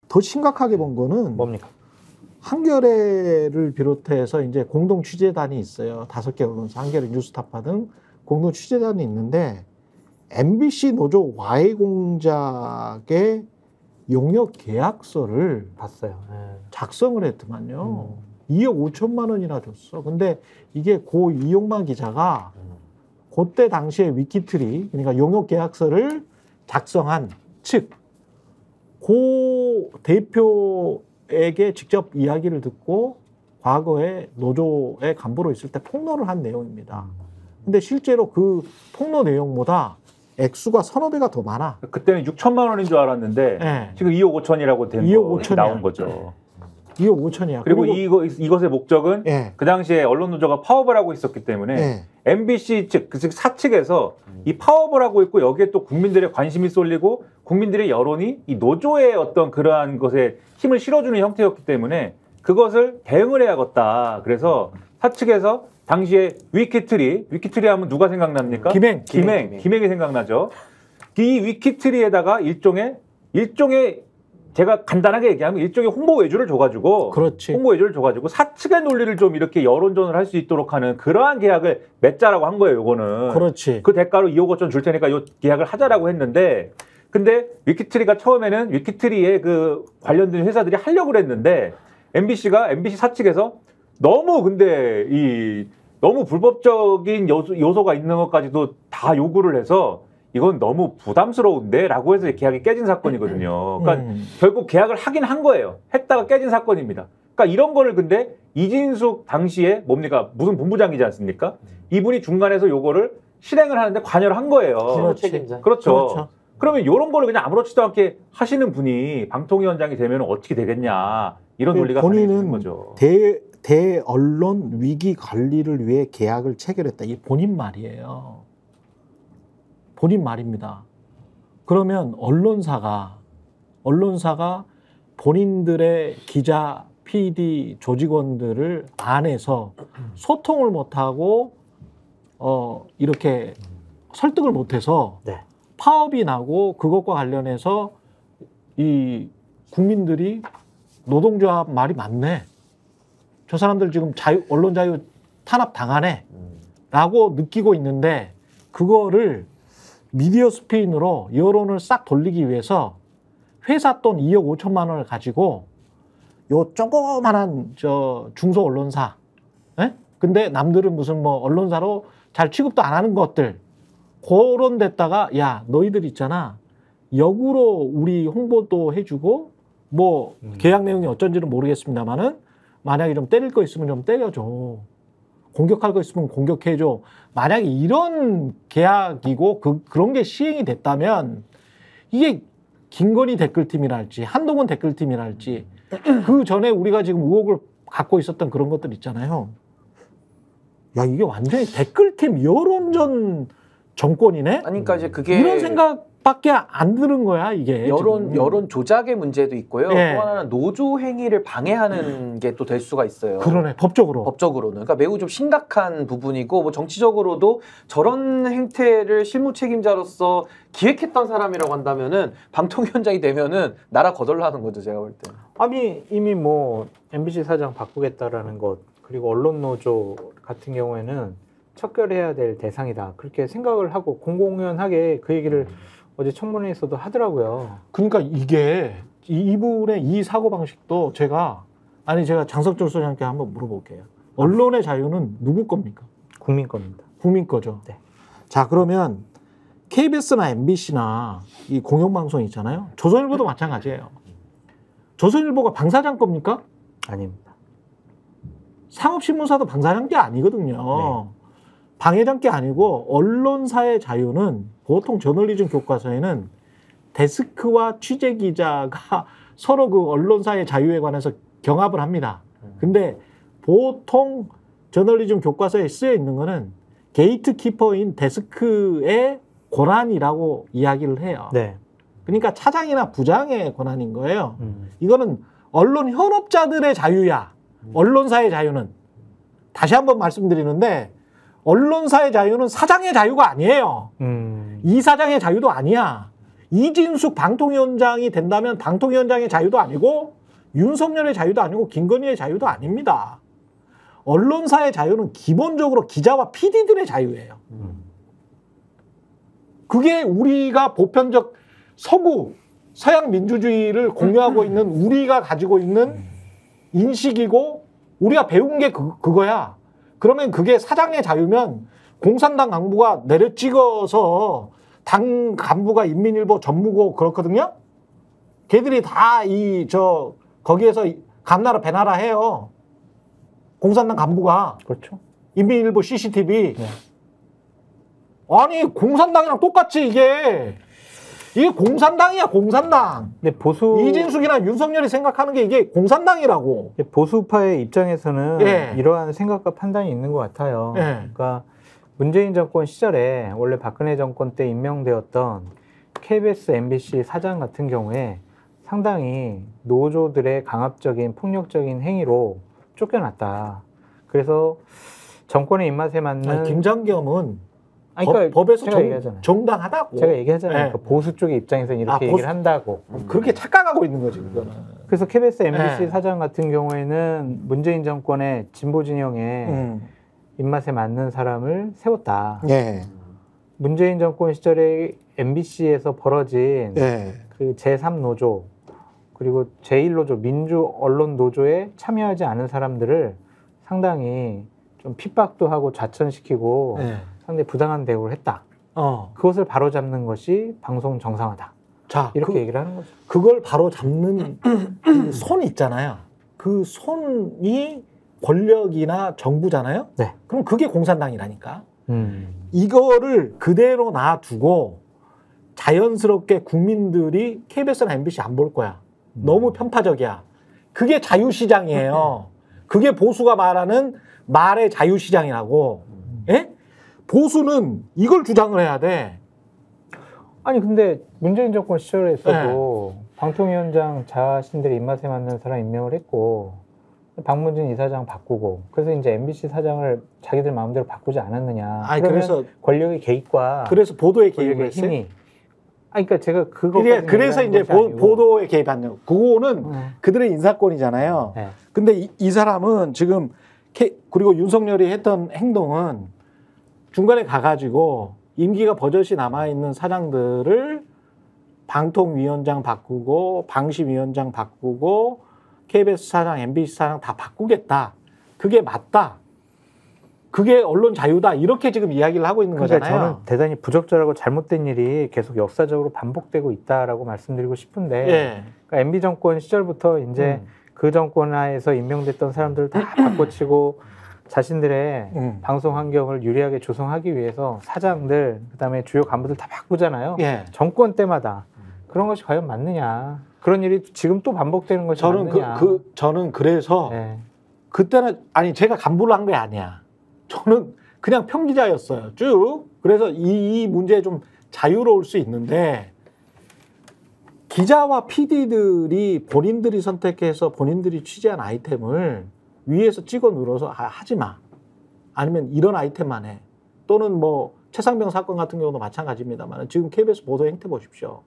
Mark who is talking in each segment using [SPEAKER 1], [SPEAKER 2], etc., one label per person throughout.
[SPEAKER 1] 더 심각하게 본 거는
[SPEAKER 2] 뭡니까?
[SPEAKER 1] 한겨레를 비롯해서 이제 공동 취재단이 있어요. 5개 언론사, 한겨레, 뉴스타파 등 공동 취재단이 있는데 MBC 노조 Y공작의 용역 계약서를
[SPEAKER 2] 봤어요. 네.
[SPEAKER 1] 작성을 했더만요. 2억 5천만 원이나 줬어. 근데 이게 고 이용만 기자가 그때 당시에 위키트리, 그러니까 용역 계약서를 작성한 측, 고 대표에게 직접 이야기를 듣고 과거에 노조의 간부로 있을 때 폭로를 한 내용입니다. 근데 실제로 그 폭로 내용보다 액수가 서너 배가 더 많아.
[SPEAKER 3] 그때는 6천만 원인 줄 알았는데
[SPEAKER 1] 네.
[SPEAKER 3] 지금 2억 5천이라고 된
[SPEAKER 1] 2억 5천이야.
[SPEAKER 3] 나온 거죠.
[SPEAKER 1] 2억 5천이야.
[SPEAKER 3] 그리고 이것의 목적은
[SPEAKER 1] 예.
[SPEAKER 3] 그 당시에 언론 노조가 파업을 하고 있었기 때문에
[SPEAKER 1] 예.
[SPEAKER 3] MBC 즉 사측에서 이 파업을 하고 있고 여기에 또 국민들의 관심이 쏠리고 국민들의 여론이 이 노조의 어떤 그러한 것에 힘을 실어주는 형태였기 때문에 그것을 대응을 해야겠다. 그래서 사측에서 당시에 위키트리 하면 누가 생각납니까? 김행이 생각나죠. 이 위키트리에다가 일종의 제가 간단하게 얘기하면 일종의 홍보 외주를 줘가지고,
[SPEAKER 1] 그렇지.
[SPEAKER 3] 홍보 외주를 줘가지고 사측의 논리를 좀 이렇게 여론전을 할 수 있도록 하는 그러한 계약을 맺자라고 한 거예요. 요거는.
[SPEAKER 1] 그렇지.
[SPEAKER 3] 그 대가로 2억 5천 줄 테니까 요 계약을 하자라고 했는데, 근데 위키트리가 처음에는 위키트리에 그 관련된 회사들이 하려고 그랬는데 MBC 사측에서 너무 근데 너무 불법적인 요소가 있는 것까지도 다 요구를 해서 이건 너무 부담스러운데? 라고 해서 계약이 깨진 사건이거든요. 그러니까 결국 계약을 하긴 한 거예요. 했다가 깨진 사건입니다. 그러니까 이런 거를 근데 이진숙 당시에 뭡니까? 무슨 본부장이지 않습니까? 이분이 중간에서 요거를 실행을 하는데 관여를 한 거예요.
[SPEAKER 2] 책임자.
[SPEAKER 3] 그렇죠. 그러면 이런 거를 그냥 아무렇지도 않게 하시는 분이 방통위원장이 되면 어떻게 되겠냐. 이런 논리가 가능해지는 거죠.
[SPEAKER 1] 대언론 위기 관리를 위해 계약을 체결했다. 이게 본인 말이에요. 본인 말입니다. 그러면 언론사가 본인들의 기자, PD, 조직원들을 안에서 소통을 못하고 이렇게 설득을 못해서
[SPEAKER 2] 네.
[SPEAKER 1] 파업이 나고 그것과 관련해서 이 국민들이 노동조합 말이 맞네. 저 사람들 지금 언론 자유 탄압 당하네. 라고 느끼고 있는데 그거를 미디어 스피인으로 여론을 싹 돌리기 위해서 회사 돈 2억 5천만 원을 가지고 요 조그만한 중소 언론사, 에? 근데 남들은 무슨 뭐 언론사로 잘 취급도 안 하는 것들 그런 데다가 야 너희들 있잖아 역으로 우리 홍보도 해주고 뭐 계약 내용이 어쩐지는 모르겠습니다만은 만약에 좀 때릴 거 있으면 좀 때려줘. 공격할 거 있으면 공격해줘. 만약에 이런 계약이고 그런 게 시행이 됐다면 이게 김건희 댓글팀이랄지 한동훈 댓글팀이랄지 그 전에 우리가 지금 의혹을 갖고 있었던 그런 것들 있잖아요. 야 이게 완전히 댓글팀 여론전 정권이네?
[SPEAKER 4] 아니, 그러니까 이제 그게
[SPEAKER 1] 이런 생각밖에 안 드는 거야 이게.
[SPEAKER 4] 여론 조작의 문제도 있고요.
[SPEAKER 1] 예.
[SPEAKER 4] 또 하나는 노조 행위를 방해하는 게 또 될 수가 있어요.
[SPEAKER 1] 그러네 법적으로.
[SPEAKER 4] 법적으로는. 그러니까 매우 좀 심각한 부분이고 뭐 정치적으로도 저런 행태를 실무 책임자로서 기획했던 사람이라고 한다면은 방통위원장이 되면은 나라 거덜나는 거죠 제가 볼 때.
[SPEAKER 2] 아니 이미 뭐 MBC 사장 바꾸겠다라는 것 그리고 언론 노조 같은 경우에는 척결해야 될 대상이다 그렇게 생각을 하고 공공연하게 그 얘기를 어제 청문회에서도 하더라고요.
[SPEAKER 1] 그러니까 이게 이분의 이 사고 방식도 제가 장석철 소장님께 한번 물어볼게요. 언론의 자유는 누구 겁니까?
[SPEAKER 2] 국민 겁니다.
[SPEAKER 1] 국민 거죠.
[SPEAKER 2] 네.
[SPEAKER 1] 자 그러면 KBS나 MBC나 이 공영방송 있잖아요. 조선일보도 마찬가지예요. 조선일보가 방사장 겁니까?
[SPEAKER 2] 아닙니다.
[SPEAKER 1] 상업신문사도 방사장 게 아니거든요.
[SPEAKER 2] 네.
[SPEAKER 1] 방해장 게 아니고 언론사의 자유는 보통 저널리즘 교과서에는 데스크와 취재기자가 서로 그 언론사의 자유에 관해서 경합을 합니다. 근데 보통 저널리즘 교과서에 쓰여 있는 거는 게이트키퍼인 데스크의 권한이라고 이야기를 해요.
[SPEAKER 2] 네.
[SPEAKER 1] 그러니까 차장이나 부장의 권한인 거예요. 이거는 언론 현업자들의 자유야. 언론사의 자유는. 다시 한번 말씀드리는데 언론사의 자유는 사장의 자유가 아니에요. 이 사장의 자유도 아니야. 이진숙 방통위원장이 된다면 방통위원장의 자유도 아니고 윤석열의 자유도 아니고 김건희의 자유도 아닙니다. 언론사의 자유는 기본적으로 기자와 PD들의 자유예요. 그게 우리가 보편적 서구 서양 민주주의를 공유하고 있는 우리가 가지고 있는 인식이고 우리가 배운 게 그거야. 그러면 그게 사장의 자유면 공산당 간부가 내려 찍어서 당 간부가 인민일보 전무고 그렇거든요. 걔들이 다 거기에서 감나라 배나라 해요. 공산당 간부가.
[SPEAKER 2] 그렇죠.
[SPEAKER 1] 인민일보 CCTV.
[SPEAKER 2] 네.
[SPEAKER 1] 아니 공산당이랑 똑같이 이게 공산당이야 공산당.
[SPEAKER 2] 근데 보수
[SPEAKER 1] 이진숙이나 윤석열이 생각하는 게 이게 공산당이라고.
[SPEAKER 2] 보수파의 입장에서는
[SPEAKER 1] 예.
[SPEAKER 2] 이러한 생각과 판단이 있는 것 같아요.
[SPEAKER 1] 예.
[SPEAKER 2] 그러니까 문재인 정권 시절에 원래 박근혜 정권 때 임명되었던 KBS, MBC 사장 같은 경우에 상당히 노조들의 강압적인 폭력적인 행위로 쫓겨났다. 그래서 정권의 입맛에 맞는
[SPEAKER 1] 아니, 김장겸은
[SPEAKER 2] 그러니까
[SPEAKER 1] 법에서
[SPEAKER 2] 제가 얘기하잖아요.
[SPEAKER 1] 정당하다고.
[SPEAKER 2] 제가 얘기하잖아요.
[SPEAKER 1] 네.
[SPEAKER 2] 그 보수 쪽의 입장에서는 이렇게 얘기를 한다고.
[SPEAKER 1] 그렇게 착각하고 있는 거지 그거는.
[SPEAKER 2] 그래서 KBS, MBC
[SPEAKER 1] 네.
[SPEAKER 2] 사장 같은 경우에는 문재인 정권의 진보 진영에 입맛에 맞는 사람을 세웠다.
[SPEAKER 1] 예.
[SPEAKER 2] 문재인 정권 시절에 MBC에서 벌어진
[SPEAKER 1] 예.
[SPEAKER 2] 그 제3노조 그리고 제1노조 민주 언론 노조에 참여하지 않은 사람들을 상당히 좀 핍박도 하고 좌천시키고
[SPEAKER 1] 예.
[SPEAKER 2] 상당히 부당한 대우를 했다. 그것을 바로잡는 것이 방송 정상화다.
[SPEAKER 1] 자,
[SPEAKER 2] 이렇게 얘기를 하는 거죠.
[SPEAKER 1] 그걸 바로 잡는 그 손 있잖아요. 그 손이 권력이나 정부잖아요.
[SPEAKER 2] 네.
[SPEAKER 1] 그럼 그게 공산당이라니까. 이거를 그대로 놔두고 자연스럽게 국민들이 KBS나 MBC 안 볼 거야. 너무 편파적이야. 그게 자유시장이에요. 그게 보수가 말하는 말의 자유시장이라고. 예? 보수는 이걸 주장을 해야 돼.
[SPEAKER 2] 아니 근데 문재인 정권 시절에서도 방통위원장 자신들의 입맛에 맞는 사람 임명을 했고 박문진 이사장 바꾸고 그래서 이제 MBC 사장을 자기들 마음대로 바꾸지 않았느냐.
[SPEAKER 1] 아니,
[SPEAKER 2] 그러면
[SPEAKER 1] 그래서
[SPEAKER 2] 권력의 개입과
[SPEAKER 1] 그래서 보도에 개입을
[SPEAKER 2] 권력의
[SPEAKER 1] 했어요.
[SPEAKER 2] 힘이. 그러니까 제가 그거
[SPEAKER 1] 그래서 이제 보도에 개입한 거. 그거는 그들의 인사권이잖아요.
[SPEAKER 2] 네.
[SPEAKER 1] 근데 이 사람은 지금 그리고 윤석열이 했던 행동은 중간에 가가지고 임기가 버젓이 남아있는 사장들을 방통위원장 바꾸고 방심위원장 바꾸고 KBS 사장, MBC 사장 다 바꾸겠다. 그게 맞다. 그게 언론 자유다. 이렇게 지금 이야기를 하고 있는
[SPEAKER 2] 그러니까
[SPEAKER 1] 거잖아요.
[SPEAKER 2] 저는 대단히 부적절하고 잘못된 일이 계속 역사적으로 반복되고 있다라고 말씀드리고 싶은데
[SPEAKER 1] 예.
[SPEAKER 2] 그러니까 MB 정권 시절부터 이제 그 정권 하에서 임명됐던 사람들을 다 바꿔치고 자신들의 방송 환경을 유리하게 조성하기 위해서 사장들 그다음에 주요 간부들 다 바꾸잖아요.
[SPEAKER 1] 예.
[SPEAKER 2] 정권 때마다 그런 것이 과연 맞느냐? 그런 일이 지금 또 반복되는 것이 맞느냐?
[SPEAKER 1] 저는 그래서
[SPEAKER 2] 네.
[SPEAKER 1] 그때는 아니 제가 간부를 한 게 아니야. 저는 그냥 평기자였어요. 쭉. 그래서 이 문제에 좀 자유로울 수 있는데 기자와 PD들이 본인들이 선택해서 본인들이 취재한 아이템을 위에서 찍어 눌러서 하지 마. 아니면 이런 아이템만 해. 또는 뭐 최상병 사건 같은 경우도 마찬가지입니다만 지금 KBS 보도 행태 보십시오.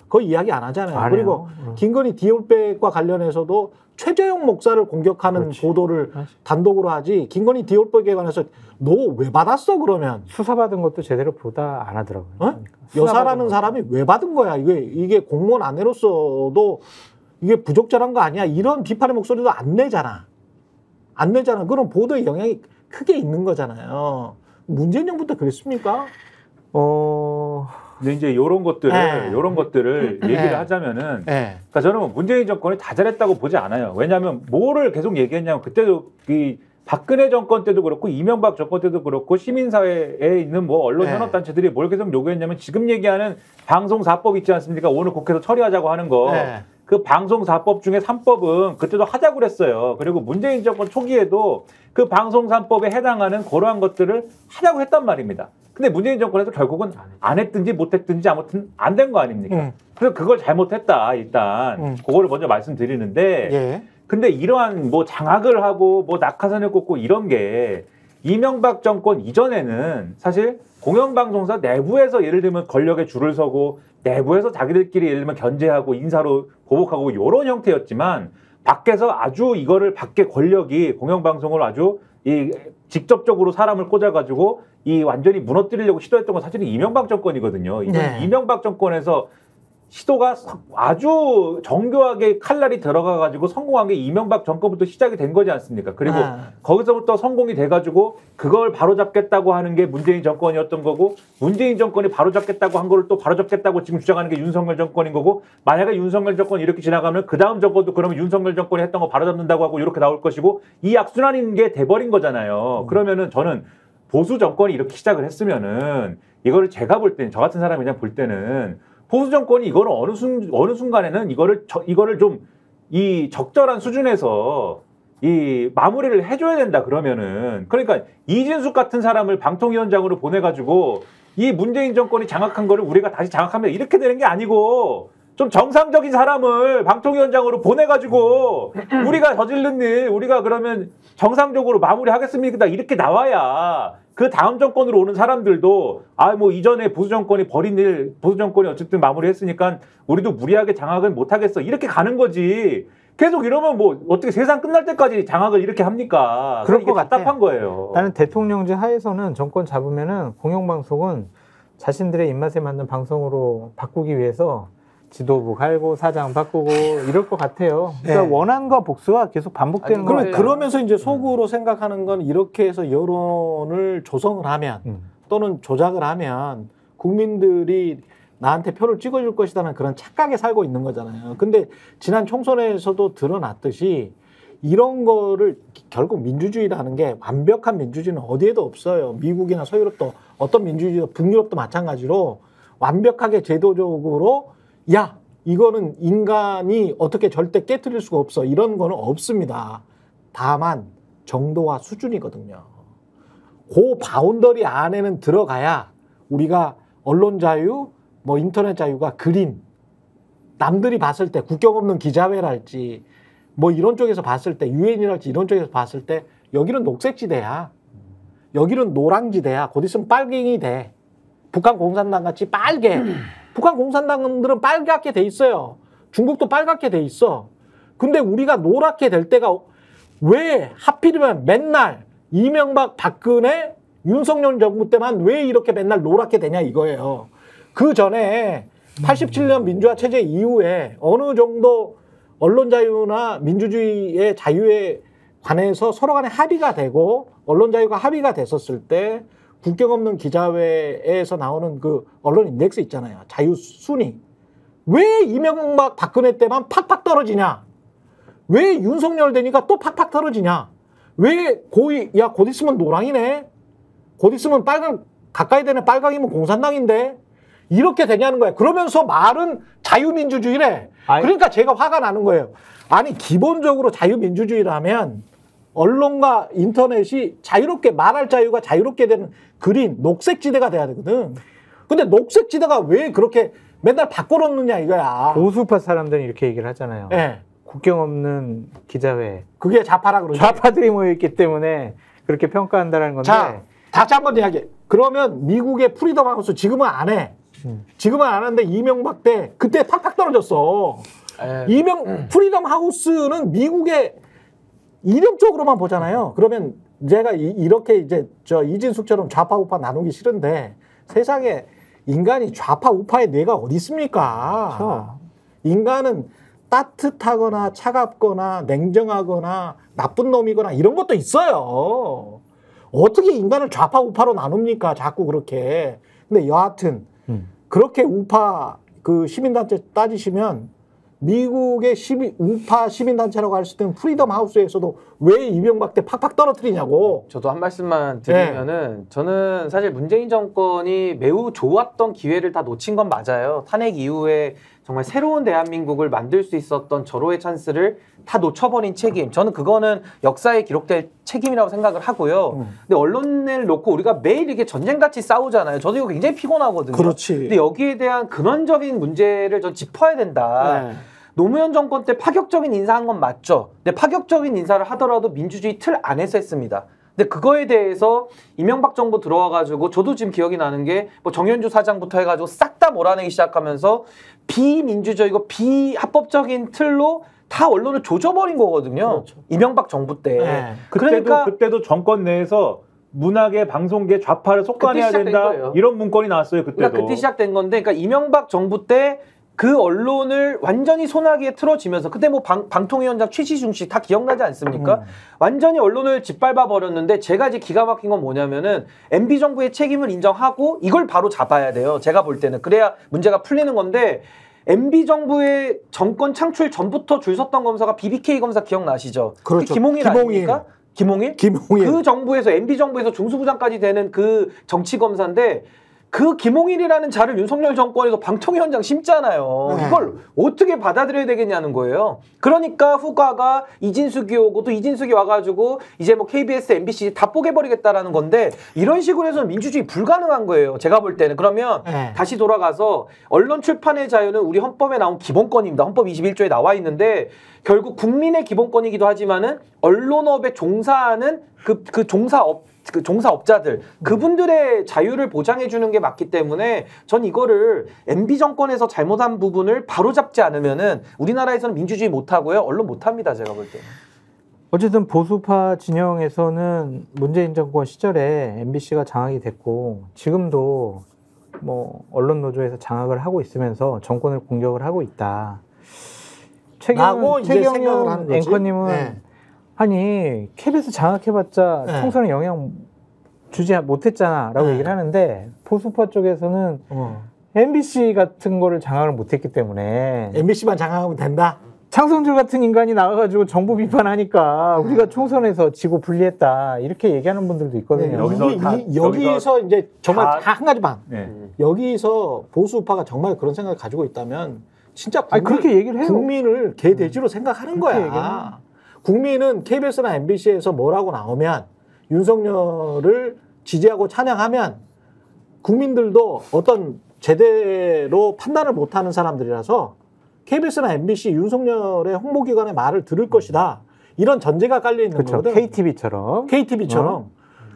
[SPEAKER 1] 거의 이야기 안 하잖아요.
[SPEAKER 2] 안
[SPEAKER 1] 그리고
[SPEAKER 2] 해요.
[SPEAKER 1] 김건희 디올백과 관련해서도 최재형 목사를 공격하는
[SPEAKER 2] 그렇지.
[SPEAKER 1] 보도를
[SPEAKER 2] 그렇지.
[SPEAKER 1] 단독으로 하지. 김건희 디올백에 관해서 너 왜 받았어 그러면?
[SPEAKER 2] 수사받은 것도 제대로 보다 안 하더라고요.
[SPEAKER 1] 어?
[SPEAKER 2] 그러니까.
[SPEAKER 1] 여사라는 사람이 왜 받은 거야? 이게 공무원 아내로서도 이게 부적절한 거 아니야? 이런 비판의 목소리도 안 내잖아. 안 내잖아. 그럼 보도에 영향이 크게 있는 거잖아요. 문재인 정부 때 그랬습니까?
[SPEAKER 3] 근데 이제 이런 것들을 얘기를 하자면은, 그러니까 저는 뭐 문재인 정권이 다 잘했다고 보지 않아요. 왜냐하면 뭐를 계속 얘기했냐면 그때도 박근혜 정권 때도 그렇고 이명박 정권 때도 그렇고 시민사회에 있는 뭐 언론 현업단체들이 뭘 계속 요구했냐면 지금 얘기하는 방송사법 있지 않습니까? 오늘 국회에서 처리하자고 하는 거. 그 방송사법 중에 3법은 그때도 하자고 그랬어요. 그리고 문재인 정권 초기에도 그 방송사법에 해당하는 그러한 것들을 하자고 했단 말입니다. 근데 문재인 정권에서 결국은 안 했든지 못했든지 아무튼 안 된 거 아닙니까? 그래서 그걸 잘못했다 일단 그거를 먼저 말씀드리는데 근데 이러한 뭐 장악을 하고 뭐 낙하산을 꽂고 이런 게 이명박 정권 이전에는 사실 공영방송사 내부에서 예를 들면 권력에 줄을 서고 내부에서 자기들끼리 예를 들면 견제하고 인사로 보복하고 이런 형태였지만 밖에서 아주 이거를 밖에 권력이 공영방송을 아주 이 직접적으로 사람을 꽂아가지고 이 완전히 무너뜨리려고 시도했던 건 사실은 이명박 정권이거든요. 이건
[SPEAKER 1] 네.
[SPEAKER 3] 이명박 정권에서 시도가 아주 정교하게 칼날이 들어가가지고 성공한 게 이명박 정권부터 시작이 된 거지 않습니까? 그리고 거기서부터 성공이 돼가지고 그걸 바로잡겠다고 하는 게 문재인 정권이었던 거고 문재인 정권이 바로잡겠다고 한 거를 또 바로잡겠다고 지금 주장하는 게 윤석열 정권인 거고 만약에 윤석열 정권이 이렇게 지나가면 그 다음 정권도 그러면 윤석열 정권이 했던 거 바로잡는다고 하고 이렇게 나올 것이고 이 악순환인 게 돼버린 거잖아요. 그러면은 저는 보수 정권이 이렇게 시작을 했으면은 이거를 제가 볼 때는 저 같은 사람이 그냥 볼 때는 보수 정권이 이거를 어느 순간에는 이거를 좀 이 적절한 수준에서 이 마무리를 해줘야 된다 그러면은 그러니까 이진숙 같은 사람을 방통위원장으로 보내가지고 이 문재인 정권이 장악한 거를 우리가 다시 장악하면 이렇게 되는 게 아니고 좀 정상적인 사람을 방통위원장으로 보내가지고 우리가 저지른 일 우리가 그러면 정상적으로 마무리하겠습니다 이렇게 나와야 그 다음 정권으로 오는 사람들도 아 뭐 이전에 보수 정권이 벌인 일 보수 정권이 어쨌든 마무리했으니까 우리도 무리하게 장악은 못하겠어 이렇게 가는 거지 계속 이러면 뭐 어떻게 세상 끝날 때까지 장악을 이렇게 합니까?
[SPEAKER 2] 그럴
[SPEAKER 3] 이게
[SPEAKER 2] 것 같아.
[SPEAKER 3] 답답한 거예요.
[SPEAKER 2] 나는 대통령제 하에서는 정권 잡으면은 공영방송은 자신들의 입맛에 맞는 방송으로 바꾸기 위해서 지도부 갈고 사장 바꾸고 이럴 것 같아요. 그러니까
[SPEAKER 1] 네.
[SPEAKER 2] 원한과 복수가 계속 반복되는
[SPEAKER 4] 아니,
[SPEAKER 2] 거예요.
[SPEAKER 1] 그러면서 이제 속으로 생각하는 건 이렇게 해서 여론을 조성을 하면 또는 조작을 하면 국민들이 나한테 표를 찍어줄 것이라는 그런 착각에 살고 있는 거잖아요. 근데 지난 총선에서도 드러났듯이 이런 거를 결국 민주주의라는 게 완벽한 민주주의는 어디에도 없어요. 미국이나 서유럽도 어떤 민주주의도 북유럽도 마찬가지로 완벽하게 제도적으로 야 이거는 인간이 어떻게 절대 깨트릴 수가 없어. 이런 거는 없습니다. 다만 정도와 수준이거든요. 그 바운더리 안에는 들어가야 우리가 언론 자유, 뭐 인터넷 자유가 그린 남들이 봤을 때 국경 없는 기자회랄지 뭐 이런 쪽에서 봤을 때 유엔이랄지 이런 쪽에서 봤을 때 여기는 녹색지대야. 여기는 노랑지대야. 곧 있으면 빨갱이 돼. 북한 공산당 같이 빨개. 북한 공산당들은 빨갛게 돼 있어요. 중국도 빨갛게 돼 있어. 근데 우리가 노랗게 될 때가 왜 하필이면 맨날 이명박, 박근혜, 윤석열 정부 때만 왜 이렇게 맨날 노랗게 되냐 이거예요. 그 전에 87년 민주화 체제 이후에 어느 정도 언론 자유나 민주주의의 자유에 관해서 서로 간에 합의가 되고 언론 자유가 합의가 됐었을 때 국경 없는 기자회에서 나오는 그 언론 인덱스 있잖아요. 자유 순위. 왜 이명박 박근혜 때만 팍팍 떨어지냐? 왜 윤석열 되니까 또 팍팍 떨어지냐? 왜 곧 있으면 노랑이네? 곧 있으면 빨강, 가까이 되는 빨강이면 공산당인데? 이렇게 되냐는 거예요. 그러면서 말은 자유민주주의래. 그러니까 제가 화가 나는 거예요. 아니, 기본적으로 자유민주주의라면 언론과 인터넷이 자유롭게 말할 자유가 자유롭게 되는 그린 녹색지대가 돼야 되거든. 근데 녹색지대가 왜 그렇게 맨날 바꿔놓느냐 이거야.
[SPEAKER 2] 보수파 사람들은 이렇게 얘기를 하잖아요.
[SPEAKER 1] 네.
[SPEAKER 2] 국경 없는 기자회.
[SPEAKER 1] 그게 좌파라 그러죠.
[SPEAKER 2] 좌파들이 모여있기 때문에 그렇게 평가한다는 건데.
[SPEAKER 1] 자, 다시 한번 이야기해. 그러면 미국의 프리덤 하우스 지금은 안 해. 지금은 안 하는데 이명박 때 그때 팍팍 떨어졌어. 프리덤 하우스는 미국의 이름 쪽으로만 보잖아요. 그러면 제가 이렇게 이제 저 이진숙처럼 좌파 우파 나누기 싫은데 세상에 인간이 좌파 우파의 뇌가 어디 있습니까?
[SPEAKER 2] 그렇죠.
[SPEAKER 1] 인간은 따뜻하거나 차갑거나 냉정하거나 나쁜 놈이거나 이런 것도 있어요. 어떻게 인간을 좌파 우파로 나눕니까? 자꾸 그렇게. 근데 여하튼 그렇게 우파 그 시민단체 따지시면 미국의 우파 시민단체라고 할 수 있는 프리덤 하우스에서도 왜 이명박 때 팍팍 떨어뜨리냐고.
[SPEAKER 4] 저도 한 말씀만 드리면은 저는 사실 문재인 정권이 매우 좋았던 기회를 다 놓친 건 맞아요. 탄핵 이후에 정말 새로운 대한민국을 만들 수 있었던 절호의 찬스를 다 놓쳐버린 책임. 저는 그거는 역사에 기록될 책임이라고 생각을 하고요. 근데 언론을 놓고 우리가 매일 이게 전쟁같이 싸우잖아요. 저도 이거 굉장히 피곤하거든요.
[SPEAKER 1] 그렇지.
[SPEAKER 4] 근데 여기에 대한 근원적인 문제를 전 짚어야 된다.
[SPEAKER 1] 네.
[SPEAKER 4] 노무현 정권 때 파격적인 인사한 건 맞죠. 근데 파격적인 인사를 하더라도 민주주의 틀 안에서 했습니다. 근데 그거에 대해서 이명박 정부 들어와가지고 저도 지금 기억이 나는 게 뭐 정현주 사장부터 해가지고 싹 다 몰아내기 시작하면서 비민주적이고 비합법적인 틀로 다 언론을 조져버린 거거든요.
[SPEAKER 1] 그렇죠.
[SPEAKER 4] 이명박 정부 때.
[SPEAKER 1] 네.
[SPEAKER 3] 그때도 정권 내에서 문학의 방송계 좌파를 속관해야
[SPEAKER 4] 그때 시작된
[SPEAKER 3] 된다
[SPEAKER 4] 거예요.
[SPEAKER 3] 이런 문건이 나왔어요. 그때도.
[SPEAKER 4] 그러니까 그때 시작된 건데, 그러니까 이명박 정부 때 그 언론을 완전히 소나기에 틀어지면서 그때 뭐 방통위원장 최시중 씨 다 기억나지 않습니까? 완전히 언론을 짓밟아 버렸는데 제가 이제 기가 막힌 건 뭐냐면은 MB 정부의 책임을 인정하고 이걸 바로 잡아야 돼요. 제가 볼 때는 그래야 문제가 풀리는 건데. MB 정부의 정권 창출 전부터 줄 섰던 검사가 BBK 검사 기억나시죠?
[SPEAKER 1] 그렇죠.
[SPEAKER 4] 김홍일 아닙니까? 김홍일? 그 정부에서 MB 정부에서 중수부장까지 되는 그 정치 검사인데 그 김홍일이라는 자를 윤석열 정권에서 방통위원장 심잖아요.
[SPEAKER 1] 네.
[SPEAKER 4] 이걸 어떻게 받아들여야 되겠냐는 거예요. 그러니까 후가가 이진숙이 오고 또 이진숙이 와가지고 이제 뭐 KBS, MBC 다 뽀개버리겠다라는 건데 이런 식으로 해서는 민주주의 불가능한 거예요. 제가 볼 때는. 그러면
[SPEAKER 1] 네.
[SPEAKER 4] 다시 돌아가서 언론 출판의 자유는 우리 헌법에 나온 기본권입니다. 헌법 21조에 나와 있는데 결국 국민의 기본권이기도 하지만은 언론업에 종사하는 그 종사업자들 그분들의 자유를 보장해 주는 게 맞기 때문에 전 이거를 MB 정권에서 잘못한 부분을 바로잡지 않으면은 우리나라에서는 민주주의 못 하고요. 언론 못 합니다. 제가 볼 때는.
[SPEAKER 2] 어쨌든 보수파 진영에서는 문재인 정권 시절에 MBC가 장악이 됐고 지금도 뭐 언론 노조에서 장악을 하고 있으면서 정권을 공격을 하고 있다.
[SPEAKER 1] 라고 이제 생각을 하는
[SPEAKER 2] 최경영
[SPEAKER 1] 거지.
[SPEAKER 2] 앵커님은
[SPEAKER 1] 네.
[SPEAKER 2] 아니 KBS 장악해봤자
[SPEAKER 1] 네.
[SPEAKER 2] 총선에 영향 주지 못했잖아라고
[SPEAKER 1] 네.
[SPEAKER 2] 얘기를 하는데 보수파 쪽에서는 MBC 같은 거를 장악을 못했기 때문에
[SPEAKER 1] MBC만 장악하면 된다.
[SPEAKER 2] 창성줄 같은 인간이 나와가지고 정부 비판하니까 우리가 총선에서 지고 불리했다 이렇게 얘기하는 분들도 있거든요.
[SPEAKER 1] 네, 여기서 이제 정말 한 가지만
[SPEAKER 3] 네.
[SPEAKER 1] 여기서 보수파가 정말 그런 생각을 가지고 있다면 진짜
[SPEAKER 2] 그렇게 얘기를 해요.
[SPEAKER 1] 국민을 개돼지로 생각하는
[SPEAKER 2] 그렇게
[SPEAKER 1] 거야. 국민은 KBS나 MBC에서 뭐라고 나오면 윤석열을 지지하고 찬양하면 국민들도 어떤 제대로 판단을 못하는 사람들이라서 KBS나 MBC 윤석열의 홍보기관의 말을 들을 것이다. 이런 전제가 깔려 있는
[SPEAKER 2] 그렇죠.
[SPEAKER 1] 거거든. KTV처럼.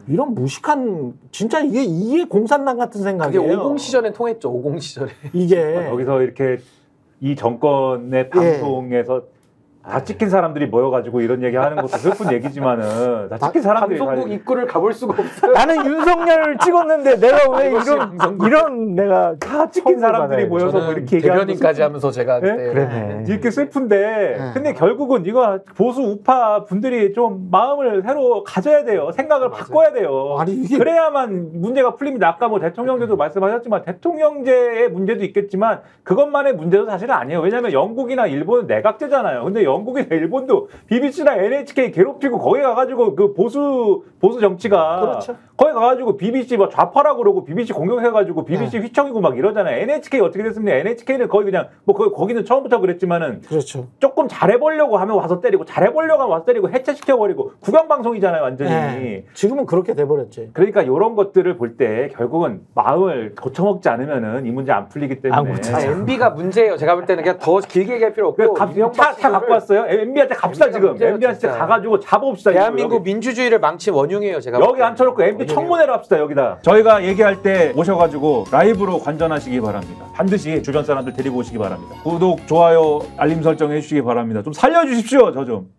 [SPEAKER 1] 이런 무식한 진짜 이게 공산당 같은
[SPEAKER 4] 그게
[SPEAKER 1] 생각이에요.
[SPEAKER 4] 50 시절에 통했죠. 50 시절에.
[SPEAKER 1] 이게
[SPEAKER 3] 여기서 이렇게 이 정권의 방송에서 다 찍힌 사람들이 모여가지고 이런 얘기 하는 것도 슬픈 얘기지만은 다 찍힌 사람들이
[SPEAKER 4] 방송국 입구를 가볼 수가 없어요.
[SPEAKER 2] 나는 윤석열을 찍었는데 내가 왜 이런 내가
[SPEAKER 3] 다 찍힌 사람들이 모여서 뭐 이렇게 얘기하는
[SPEAKER 4] 대변인까지 하면서 제가
[SPEAKER 3] 네?
[SPEAKER 4] 그때
[SPEAKER 2] 그러네.
[SPEAKER 3] 이렇게 슬픈데 근데 결국은 이거 보수 우파 분들이 좀 마음을 새로 가져야 돼요. 생각을 바꿔야 돼요.
[SPEAKER 1] 아니, 이게
[SPEAKER 3] 그래야만 문제가 풀립니다. 아까 뭐 대통령제도 말씀하셨지만 대통령제의 문제도 있겠지만 그것만의 문제도 사실은 아니에요. 왜냐하면 영국이나 일본은 내각제잖아요. 근데 영국이나 일본도 BBC나 NHK 괴롭히고 거기 가가지고 그 보수 정치가
[SPEAKER 1] 그렇죠.
[SPEAKER 3] 거기 가가지고 BBC 뭐 좌파라고 그러고 BBC 공격해가지고 BBC 휘청이고 막 이러잖아요. NHK 어떻게 됐습니까? NHK는 거의 그냥 뭐 거기는 처음부터 그랬지만은
[SPEAKER 1] 그렇죠.
[SPEAKER 3] 조금 잘해보려고 하면 와서 때리고 잘해보려고 하면 와서 때리고 해체시켜버리고 구경방송이잖아요 완전히.
[SPEAKER 1] 네. 지금은 그렇게 돼버렸지.
[SPEAKER 3] 그러니까 이런 것들을 볼 때 결국은 마음을 고쳐먹지 않으면은 이 문제 안 풀리기 때문에.
[SPEAKER 4] MB가 문제예요. 제가 볼 때는 그냥 더 길게 얘기할 필요 없고
[SPEAKER 3] 차 갖고 왔어요? MB한테 갑시다 지금. MB한테
[SPEAKER 4] 진짜.
[SPEAKER 3] 가가지고 잡아봅시다.
[SPEAKER 4] 대한민국
[SPEAKER 3] 여기.
[SPEAKER 4] 민주주의를 망친 원흉이에요. 제가
[SPEAKER 3] 여기 앉혀놓고 MB 청문회를 합시다 여기다. 저희가 얘기할 때 오셔가지고 라이브로 관전하시기 바랍니다. 반드시 주변 사람들 데리고 오시기 바랍니다. 구독, 좋아요, 알림 설정 해주시기 바랍니다. 좀 살려주십시오 저 좀.